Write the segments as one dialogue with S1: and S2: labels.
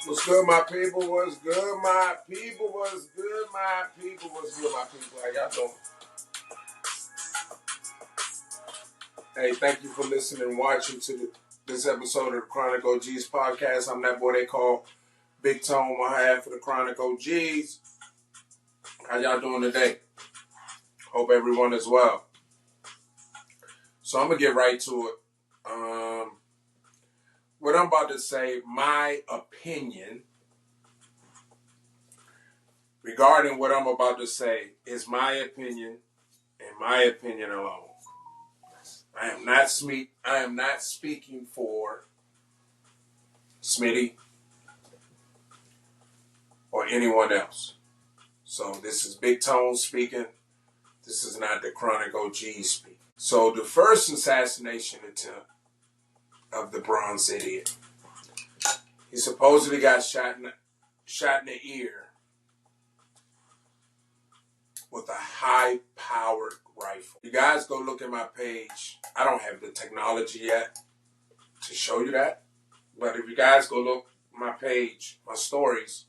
S1: What's good, my people? What's good, my people? What's good, my people? What's good, my people? How y'all doing? Hey, thank you for listening and watching to this episode of the Chronic OGs podcast. I'm that boy they call Big Tone, my half of the Chronic OGs. How y'all doing today? Hope everyone is well. So I'm going to get right to it. What I'm about to say, my opinion regarding what I'm about to say is my opinion and my opinion alone. I am not speaking for Smitty or anyone else. So this is Big Tone speaking. This is not the Chronic OG speaking. So the first assassination attempt of the bronze idiot. He supposedly got shot in the ear with a high-powered rifle. You guys go look at my page. I don't have the technology yet to show you that. But if you guys go look at my page, my stories,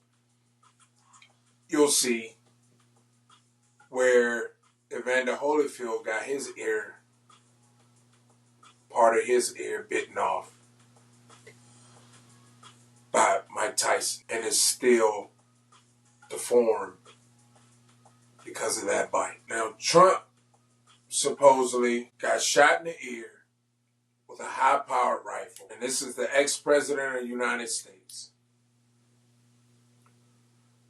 S1: you'll see where Evander Holyfield got his ear, part of his ear bitten off by Mike Tyson and is still deformed because of that bite. Now, Trump supposedly got shot in the ear with a high-powered rifle. And this is the ex-president of the United States.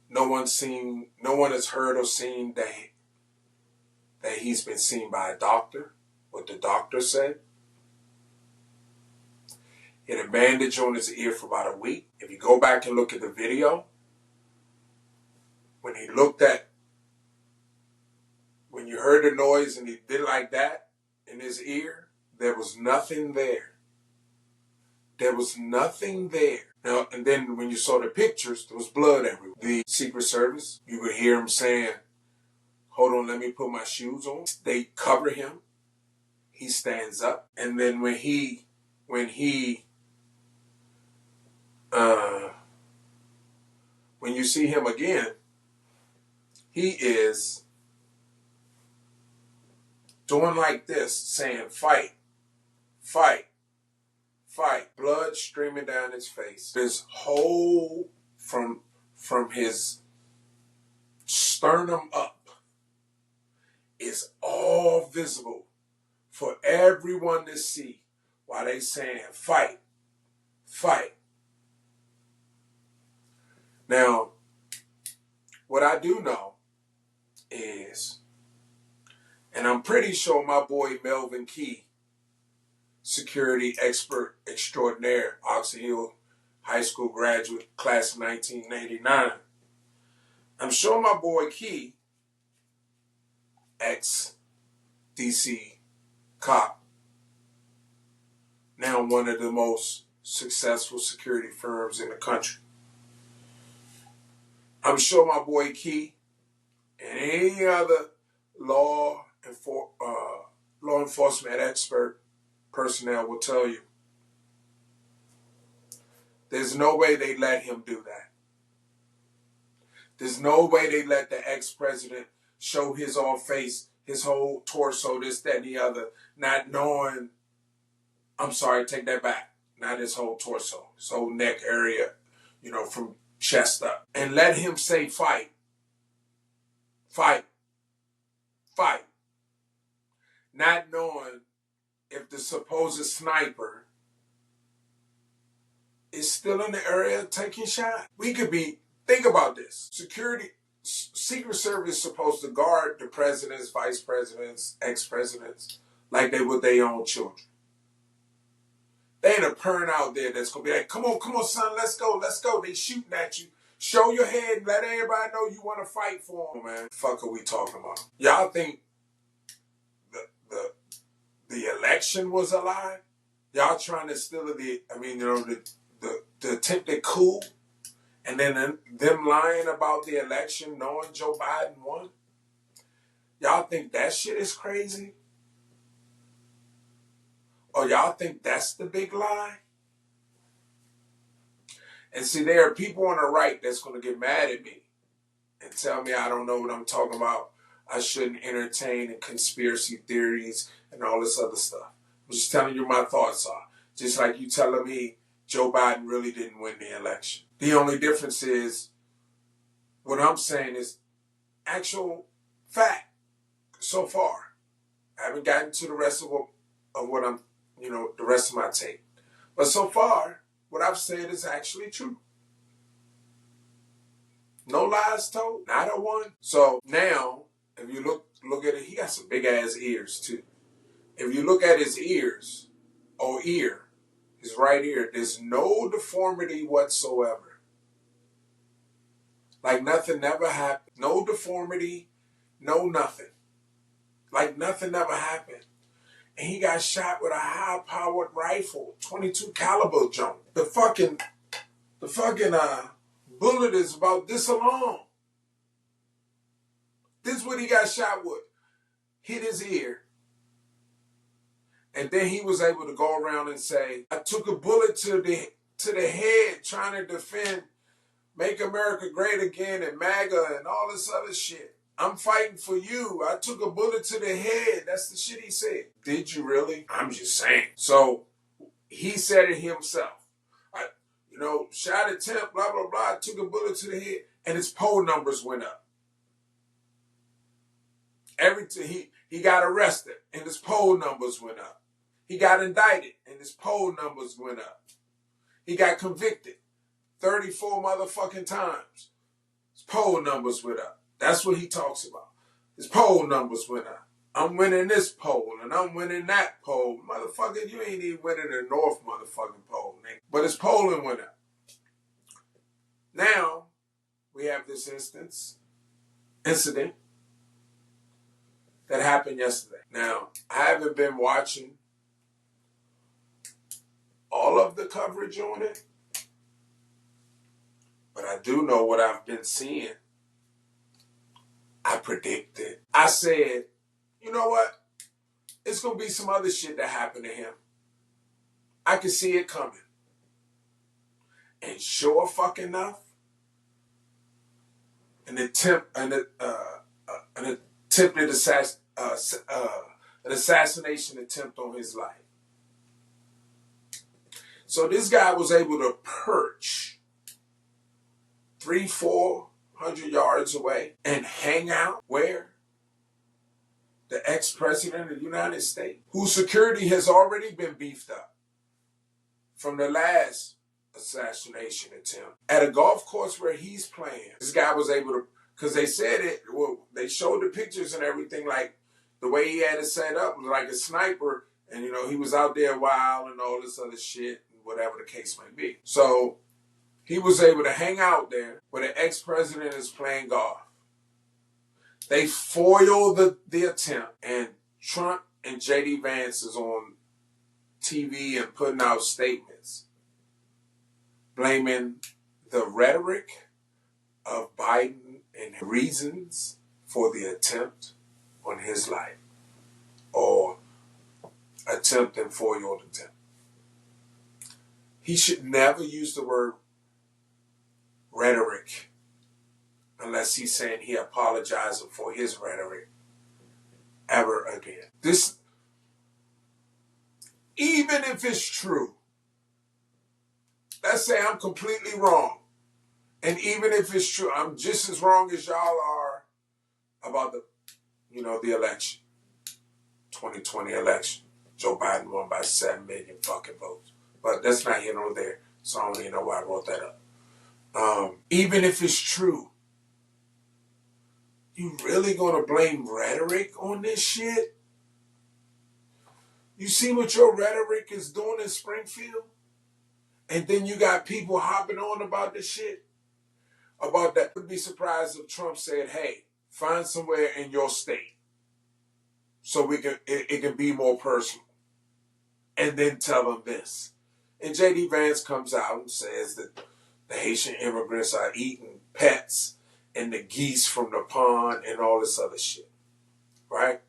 S1: No one has heard or seen that he's been seen by a doctor, what the doctor said. He had a bandage on his ear for about a week. If you go back and look at the video, when you heard the noise and he did like that in his ear, there was nothing there. There was nothing there. Now, and then when you saw the pictures, there was blood everywhere. The Secret Service, you could hear him saying, "Hold on, let me put my shoes on." They cover him. He stands up. And then when you see him again, he is doing like this, saying, "Fight, fight, fight." Blood streaming down his face. This hole from his sternum up is all visible for everyone to see while they saying, "Fight, fight." Now, what I do know is, and I'm pretty sure my boy Melvin Key, security expert extraordinaire, Oxon Hill High School graduate, class of 1989. I'm sure my boy Key, ex-DC cop, now one of the most successful security firms in the country. I'm sure my boy Key and any other law enforcement expert personnel will tell you there's no way they let him do that. There's no way they let the ex-president show his whole face, his whole torso, this, that, and the other, not knowing, I'm sorry, take that back, not his whole torso, his whole neck area, from chest up. And let him say, "Fight, fight, fight." Not knowing if the supposed sniper is still in the area taking shots. Think about this. Secret Service is supposed to guard the presidents, vice presidents, ex-presidents like they would their own children. They ain't a parent out there that's going to be like, come on, son, let's go. They shooting at you. Show your head and let everybody know you want to fight for them, man. Fuck are we talking about? Y'all think the election was a lie? Y'all trying to steal the attempted coup, and then them lying about the election knowing Joe Biden won? Y'all think that shit is crazy? Or y'all think that's the big lie? And see, there are people on the right that's going to get mad at me and tell me I don't know what I'm talking about. I shouldn't entertain in conspiracy theories and all this other stuff. I'm just telling you my thoughts are. Just like you telling me Joe Biden really didn't win the election. The only difference is what I'm saying is actual fact so far. I haven't gotten to the rest of what I'm, the rest of my take. But so far, what I've said is actually true. No lies told, not a one. So now, if you look at it, he got some big ass ears too. If you look at his ears, or his right ear, there's no deformity whatsoever. Like nothing never happened. No deformity, no nothing. Like nothing ever happened. And he got shot with a high-powered rifle, 22 caliber jump. The fucking bullet is about this long. This is what he got shot with. Hit his ear. And then he was able to go around and say, I took a bullet to the head trying to defend Make America Great Again and MAGA and all this other shit. I'm fighting for you. I took a bullet to the head. That's the shit he said. Did you really? I'm just saying. So he said it himself. Shot attempt, blah, blah, blah. I took a bullet to the head. And his poll numbers went up. He got arrested and his poll numbers went up. He got indicted and his poll numbers went up. He got convicted 34 motherfucking times. His poll numbers went up. That's what he talks about. His poll numbers went up. I'm winning this poll and I'm winning that poll. Motherfucker, you ain't even winning the North motherfucking poll, nigga. But his polling went up. Now, we have this incident that happened yesterday. Now, I haven't been watching all of the coverage on it, but I do know what I've been seeing. I predicted. I said, you know what? It's going to be some other shit that happened to him. I can see it coming. And sure fucking enough, an assassination attempt on his life. So this guy was able to perch 300-400 yards away and hang out where? The ex-president of the United States, whose security has already been beefed up from the last assassination attempt at a golf course where he's playing. This guy was able to, because they said it, they showed the pictures and everything, like the way he had it set up was like a sniper, and he was out there a while and all this other shit, whatever the case may be. So he was able to hang out there where the ex-president is playing golf. They foiled the attempt, and Trump and JD Vance is on TV and putting out statements blaming the rhetoric of Biden and reasons for the attempt on his life, or attempt and foiled attempt. He should never use the word rhetoric unless he's saying he apologizing for his rhetoric ever again. This, even if it's true, let's say I'm completely wrong, and even if it's true, I'm just as wrong as y'all are about the election, 2020 election. Joe Biden won by 7 million fucking votes. But that's not here nor there, so I don't even know why I brought that up. Even if it's true, you really gonna blame rhetoric on this shit? You see what your rhetoric is doing in Springfield? And then you got people hopping on about this shit? About that. I'd be surprised if Trump said, hey, find somewhere in your state so it can be more personal. And then tell them this. And JD Vance comes out and says that the Haitian immigrants are eating pets and the geese from the pond and all this other shit. Right?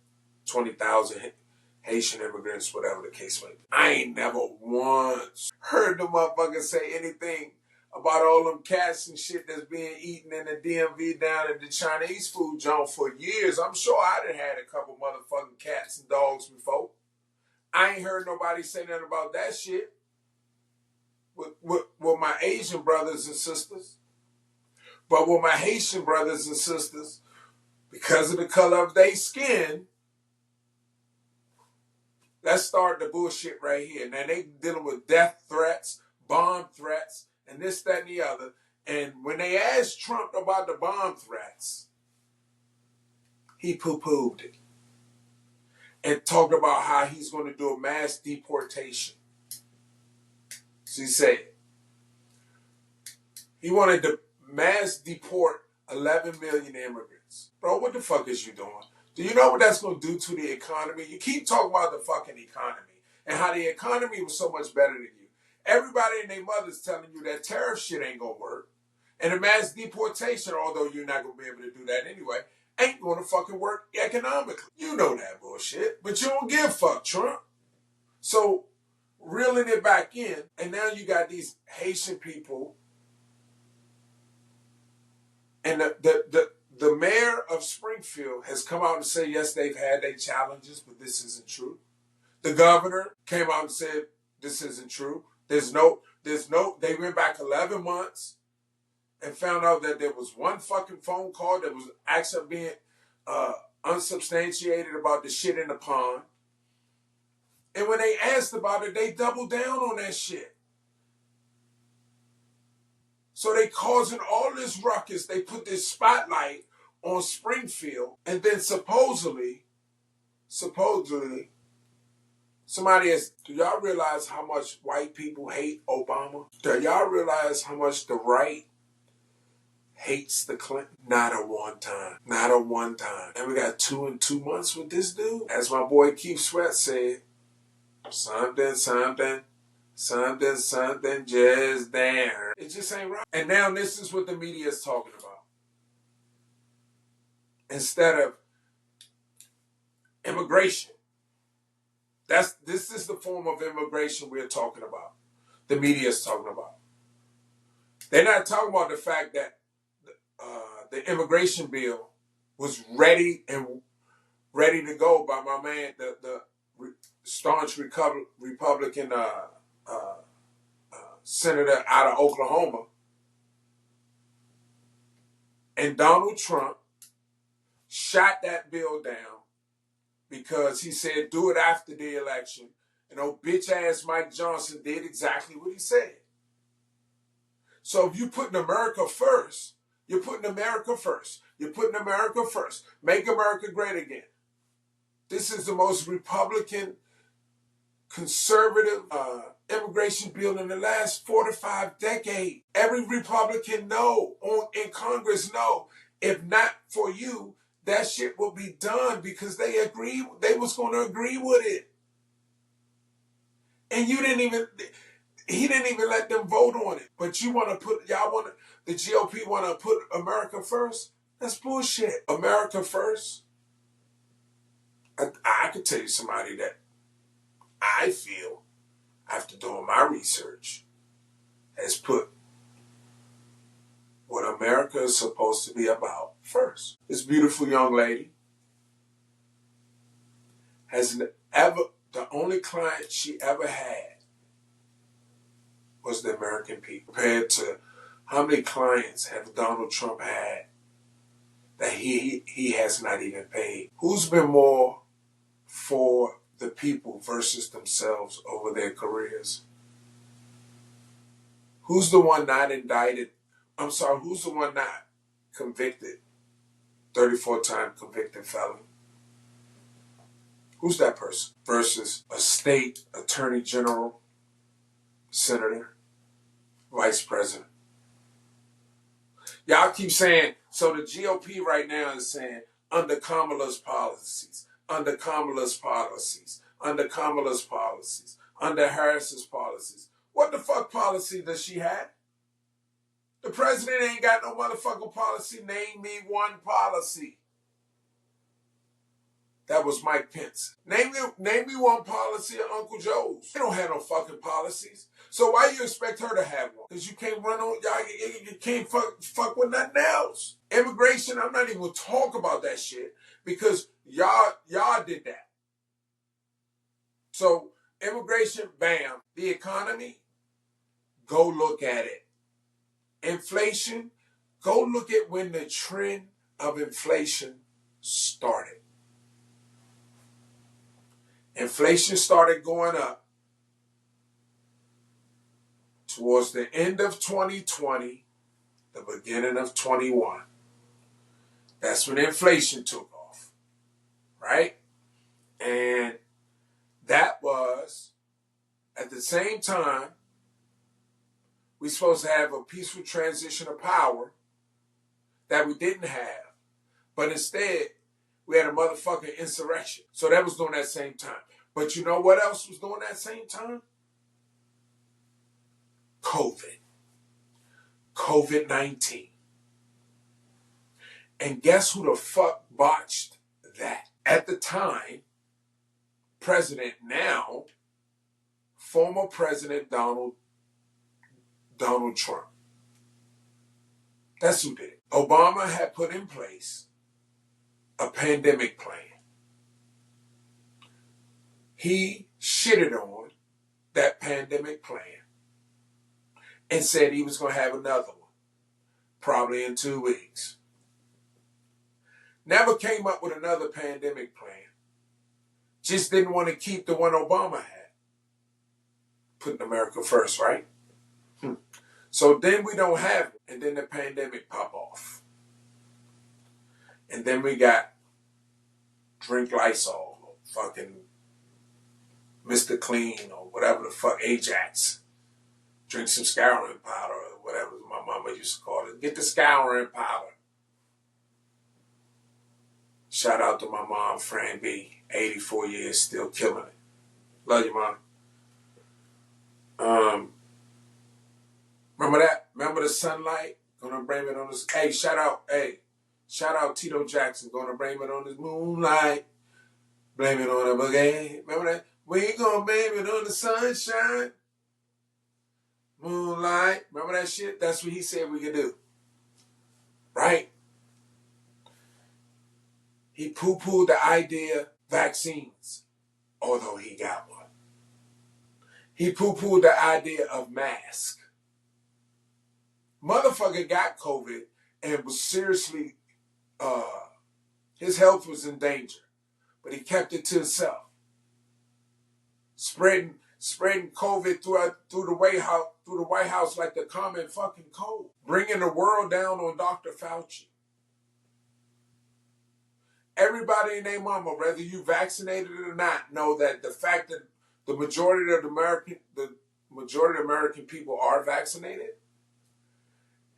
S1: 20,000 Haitian immigrants, whatever the case may be. I ain't never once heard the motherfucker say anything about all them cats and shit that's being eaten in the DMV down at the Chinese food joint for years. I'm sure I done had a couple motherfucking cats and dogs before. I ain't heard nobody say nothing about that shit with my Asian brothers and sisters. But with my Haitian brothers and sisters, because of the color of their skin, let's start the bullshit right here. Now they dealing with death threats, bomb threats, and this, that, and the other. And when they asked Trump about the bomb threats, he poo-pooed it and talked about how he's going to do a mass deportation. So he said he wanted to mass deport 11 million immigrants. Bro, what the fuck is you doing? Do you know what that's going to do to the economy? You keep talking about the fucking economy and how the economy was so much better than you. Everybody and their mother's telling you that tariff shit ain't going to work. And the mass deportation, although you're not going to be able to do that anyway, ain't going to fucking work economically. You know that bullshit, but you don't give a fuck, Trump. So, reeling it back in, and now you got these Haitian people, and the mayor of Springfield has come out and said, yes, they've had their challenges, but this isn't true. The governor came out and said, this isn't true. They went back 11 months and found out that there was one fucking phone call that was actually being unsubstantiated about the shit in the pond. And when they asked about it, they doubled down on that shit. So they causing all this ruckus. They put this spotlight on Springfield. And then supposedly, somebody asked, do y'all realize how much white people hate Obama? Do y'all realize how much the right hates the Clinton? Not a one time. Not a one time. And we got 2 and 2 months with this dude. As my boy Keith Sweat said, something just there. It just ain't right. And now this is what the media is talking about. Instead of immigration. This is the form of immigration we're talking about. The media is talking about. They're not talking about the fact that the immigration bill was ready to go by my man, the staunch Republican senator out of Oklahoma. And Donald Trump shot that bill down because he said do it after the election. And old bitch ass Mike Johnson did exactly what he said. So if you putting America first, you're putting America first. You're putting America first. Make America great again. This is the most Republican, conservative immigration bill in the last 4 to 5 decades. Every Republican in Congress if not for you, that shit will be done because they was going to agree with it. And he didn't even let them vote on it. But the GOP want to put America first? That's bullshit. America first? I could tell you somebody that I feel, after doing my research, has put what America is supposed to be about first. This beautiful young lady the only client she ever had was the American people. Compared to how many clients have Donald Trump had that he has not even paid? Who's been more for the people versus themselves over their careers? Who's the one not indicted? I'm sorry, who's the one not convicted? 34-time convicted felon. Who's that person? Versus a state attorney general, senator, vice president. Y'all keep saying, so the GOP right now is saying, under Kamala's policies, under Kamala's policies, under Kamala's policies, under Harris's policies. What the fuck policy does she have? The president ain't got no motherfucking policy. Name me one policy. That was Mike Pence. Name me one policy of Uncle Joe's. They don't have no fucking policies. So why you expect her to have one? Because you can't run on, you can't fuck with nothing else. Immigration, I'm not even gonna talk about that shit because y'all did that. So immigration, bam. The economy, go look at it. Inflation, go look at when the trend of inflation started. Inflation started going up towards the end of 2020, the beginning of 21. That's when inflation took off, right? And that was, at the same time, we're supposed to have a peaceful transition of power that we didn't have. But instead, we had a motherfucking insurrection. So that was during that same time. But you know what else was during that same time? COVID-19. And guess who the fuck botched that? At the time, former President Donald Trump. That's who did it. Obama had put in place a pandemic plan. He shitted on that pandemic plan and said he was going to have another one, probably in 2 weeks. Never came up with another pandemic plan. Just didn't want to keep the one Obama had. Putting America first, right? So then we don't have it, and then the pandemic pop off. And then we got drink Lysol, fucking Mr. Clean, or whatever the fuck, Ajax. Drink some scouring powder, or whatever my mama used to call it. Get the scouring powder. Shout out to my mom, Fran B. 84 years, still killing it. Love you, Mom. Remember that? Remember the sunlight? Gonna blame it on this. Hey, shout out Tito Jackson. Gonna blame it on this moonlight. Blame it on the boogie. Remember that? We ain't gonna blame it on the sunshine. Moonlight. Remember that shit? That's what he said we could do. Right? He poo-pooed the idea of vaccines, although he got one. He poo-pooed the idea of masks. Motherfucker got COVID and was seriously, his health was in danger, but he kept it to himself. Spreading COVID through the White House like the common fucking cold. Bringing the world down on Dr. Fauci. Everybody and their mama, whether you vaccinated or not, know that the fact that the majority of American people are vaccinated,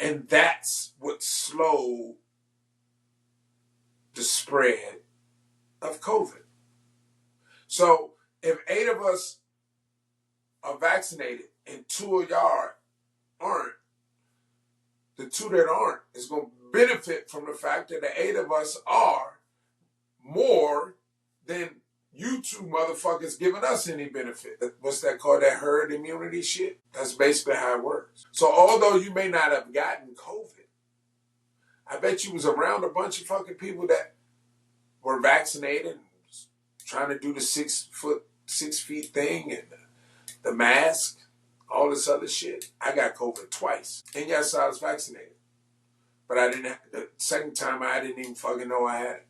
S1: and that's what slowed the spread of COVID. So if 8 of us are vaccinated and 2 of y'all aren't, the 2 that aren't is going to benefit from the fact that the 8 of us are more than you 2 motherfuckers giving us any benefit. What's that called? That herd immunity shit? That's basically how it works. So although you may not have gotten COVID, I bet you was around a bunch of fucking people that were vaccinated and trying to do the 6 feet thing and the mask, all this other shit. I got COVID twice. And yes, I was vaccinated. But the second time I didn't even fucking know I had it.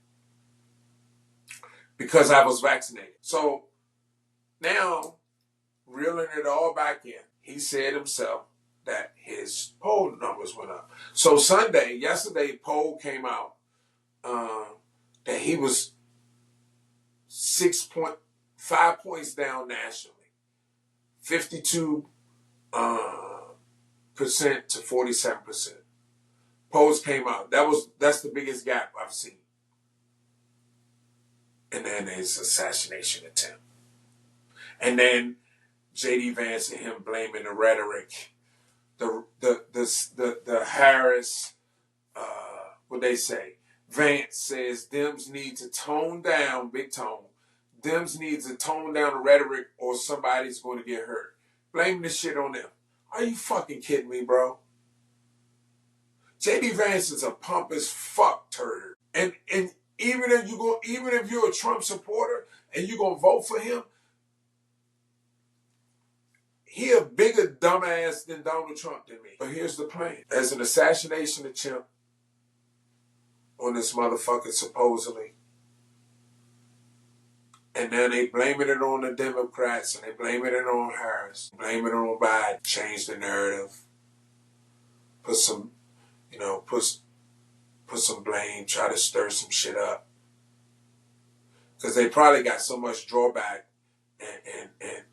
S1: Because I was vaccinated. So now, reeling it all back in, he said himself that his poll numbers went up. So yesterday, poll came out that he was 5 points down nationally. 52% to 47%. Polls came out. That's the biggest gap I've seen. And then his assassination attempt. And then JD Vance and him blaming the rhetoric, the Harris, what they say, Vance says Dems need to tone down, big tone. Dems needs to tone down the rhetoric or somebody's going to get hurt. Blame this shit on them. Are you fucking kidding me, bro? JD Vance is a pompous fuck turd. And even if you're a Trump supporter and you're gonna vote for him, he a bigger dumbass than Donald Trump to me. But here's the plan. There's an assassination attempt on this motherfucker supposedly. And then they blaming it on the Democrats and they blaming it on Harris. Blaming it on Biden. Change the narrative. Put some blame, try to stir some shit up. Because they probably got so much drawback and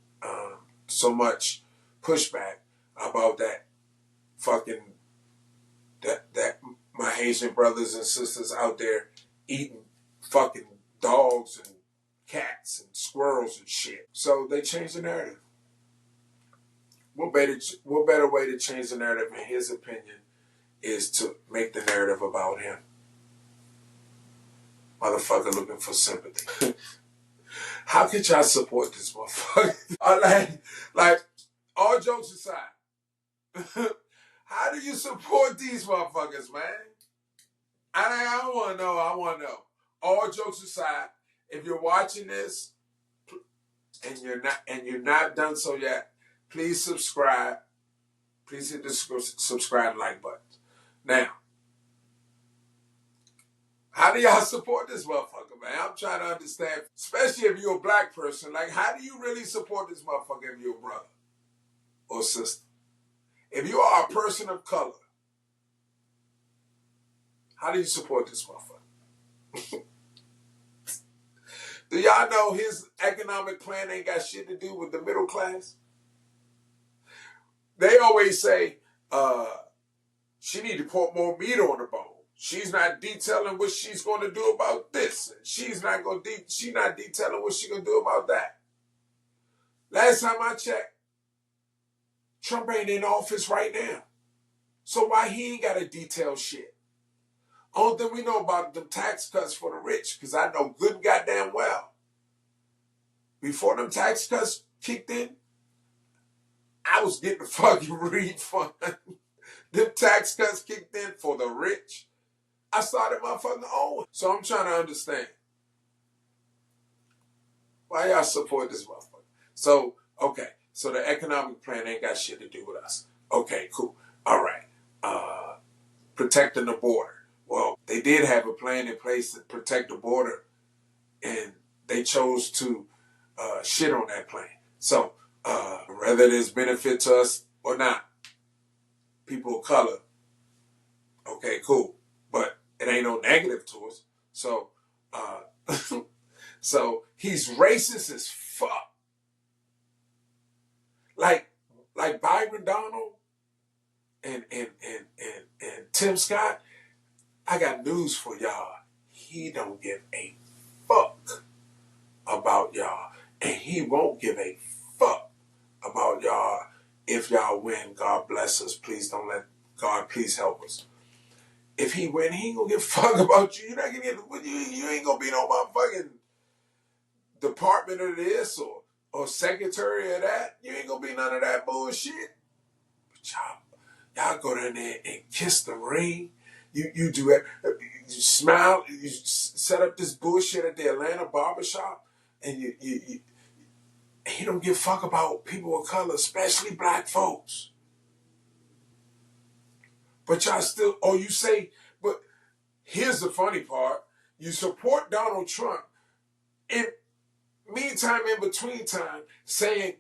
S1: so much pushback about that fucking, that my Haitian brothers and sisters out there eating fucking dogs and cats and squirrels and shit. So they changed the narrative. What better way to change the narrative, in his opinion, is to make the narrative about him. Motherfucker looking for sympathy. How could y'all support this motherfucker? like, all jokes aside, how do you support these motherfuckers, man? I want to know. I want to know. All jokes aside, if you're watching this and you're not done so yet, please subscribe. Please hit the subscribe and like button. Now, how do y'all support this motherfucker, man? I'm trying to understand, especially if you're a black person. Like, how do you really support this motherfucker if you're a brother or sister? If you are a person of color, how do you support this motherfucker? Do y'all know his economic plan ain't got shit to do with the middle class? They always say, she need to put more meat on the bone. She's not detailing what she's going to do about this. She's not detailing what she's going to do about that. Last time I checked, Trump ain't in office right now. So why he ain't got to detail shit? Only thing we know about the tax cuts for the rich, because I know good and goddamn well, before them tax cuts kicked in, I was getting a fucking refund. Them tax cuts kicked in for the rich. I started motherfucking owing. So I'm trying to understand why y'all support this motherfucker. So, okay. So the economic plan ain't got shit to do with us. Okay, cool. All right. Protecting the border. Well, they did have a plan in place to protect the border, and they chose to shit on that plan. So, whether there's benefit to us or not, people of color, okay, cool. But it ain't no negative to us. So, so he's racist as fuck. Like Byron Donald and Tim Scott, I got news for y'all. He don't give a fuck about y'all. And he won't give a fuck about y'all if y'all win. God bless us. Please don't let God please help us. If he win, he ain't gonna give a fuck about you. You're not gonna get you ain't gonna be no motherfucking department of this or secretary of that. You ain't gonna be none of that bullshit. But y'all go down there and kiss the ring. You do it. You smile. You set up this bullshit at the Atlanta barbershop, and you don't give a fuck about people of color, especially black folks. But y'all still, you say, but here's the funny part. You support Donald Trump. In between time, saying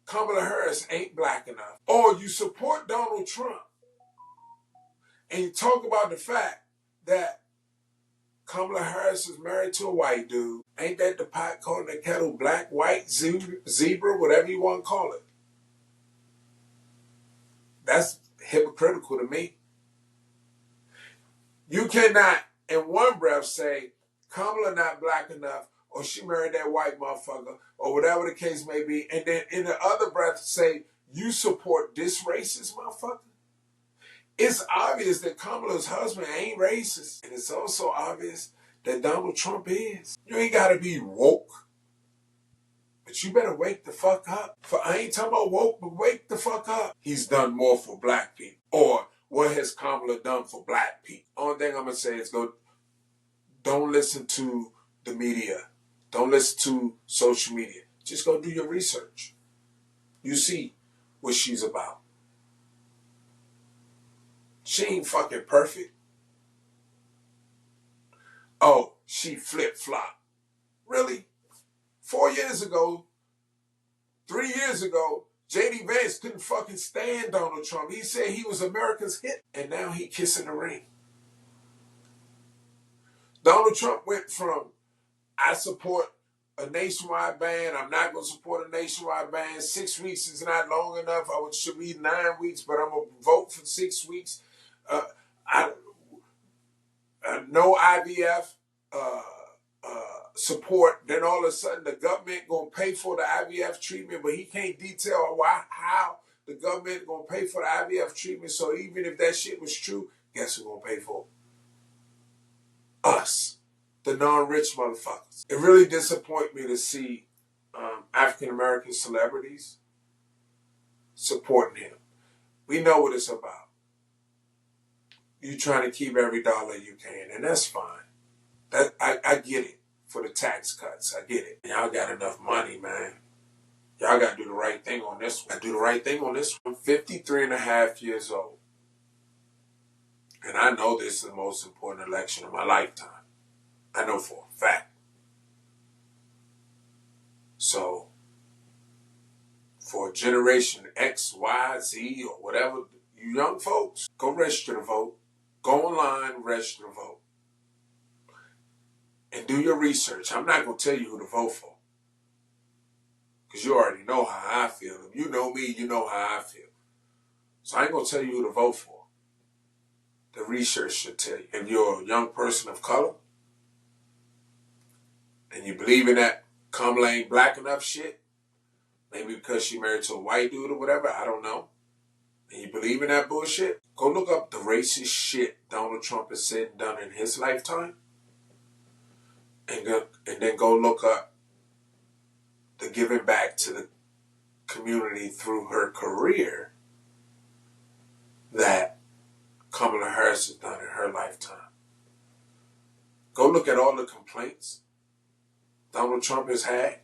S1: Kamala Harris ain't black enough. Or you support Donald Trump and you talk about the fact that Kamala Harris is married to a white dude. Ain't that the pot calling the kettle black, white, zebra, whatever you want to call it? That's hypocritical to me. You cannot, in one breath, say Kamala not black enough, or she married that white motherfucker, or whatever the case may be, and then in the other breath say you support this racist motherfucker. It's obvious that Kamala's husband ain't racist. And it's also obvious that Donald Trump is. You ain't gotta be woke. But you better wake the fuck up. I ain't talking about woke, but wake the fuck up. He's done more for black people. Or what has Kamala done for black people? Only thing I'm gonna say is don't listen to the media. Don't listen to social media. Just go do your research. You see what she's about. She ain't fucking perfect. Oh, she flip-flop. Really? 4 years ago, 3 years ago, JD Vance couldn't fucking stand Donald Trump. He said he was America's hit, and now he kissing the ring. Donald Trump went from, I support a nationwide ban, I'm not going to support a nationwide ban, 6 weeks is not long enough, should be 9 weeks, but I'm going to vote for 6 weeks. No IVF support. Then all of a sudden the government gonna pay for the IVF treatment, but he can't detail how the government gonna pay for the IVF treatment. So even if that shit was true, guess who gonna pay for it? Us, the non-rich motherfuckers. It really disappoints me to see African American celebrities supporting him. We know what it's about. You trying to keep every dollar you can, and that's fine. I get it. For the tax cuts, I get it. Y'all got enough money, man. Y'all got to do the right thing on this one. I do the right thing on this one. I'm 53 and a half years old. And I know this is the most important election of my lifetime. I know for a fact. So, for Generation X, Y, Z, or whatever, you young folks, go register to vote. Go online, register to vote. And do your research. I'm not going to tell you who to vote for. Because you already know how I feel. If you know me, you know how I feel. So I ain't going to tell you who to vote for. The research should tell you. If you're a young person of color, and you believe in that Kamala ain't black enough shit, maybe because she married to a white dude or whatever, I don't know, and you believe in that bullshit, go look up the racist shit Donald Trump has said and done in his lifetime, and then go look up the giving back to the community through her career that Kamala Harris has done in her lifetime. Go look at all the complaints Donald Trump has had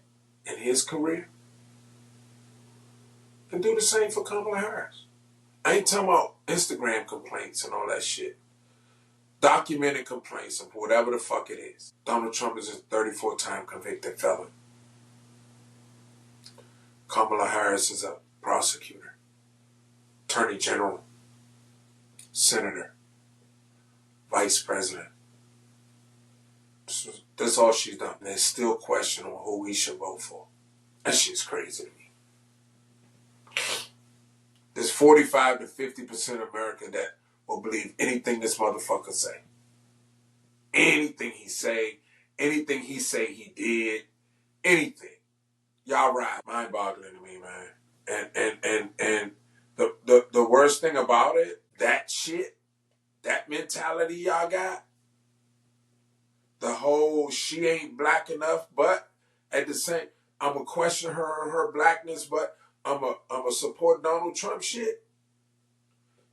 S1: in his career and do the same for Kamala Harris. I ain't talking about Instagram complaints and all that shit. Documented complaints of whatever the fuck it is. Donald Trump is a 34-time convicted felon. Kamala Harris is a prosecutor, attorney general, senator, vice president. That's all she's done. And there's still question on who we should vote for. That shit's crazy to me. There's 45 to 50% of America that will believe anything this motherfucker say. Anything he say he did, anything. Y'all right. Mind-boggling to me, man. And the worst thing about it, that shit, that mentality y'all got, the whole she ain't black enough, but at the same, I'm gonna question her blackness, but I'm a support Donald Trump shit.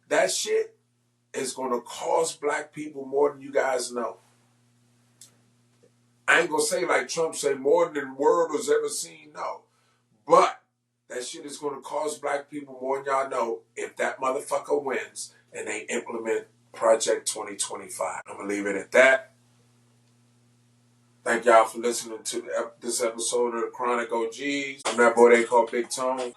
S1: That shit is gonna cost black people more than you guys know. I ain't gonna say like Trump say more than the world has ever seen, no. But that shit is gonna cost black people more than y'all know if that motherfucker wins and they implement Project 2025. I'm gonna leave it at that. Thank y'all for listening to this episode of the Chronic OGs. I'm that boy they call Big Tone.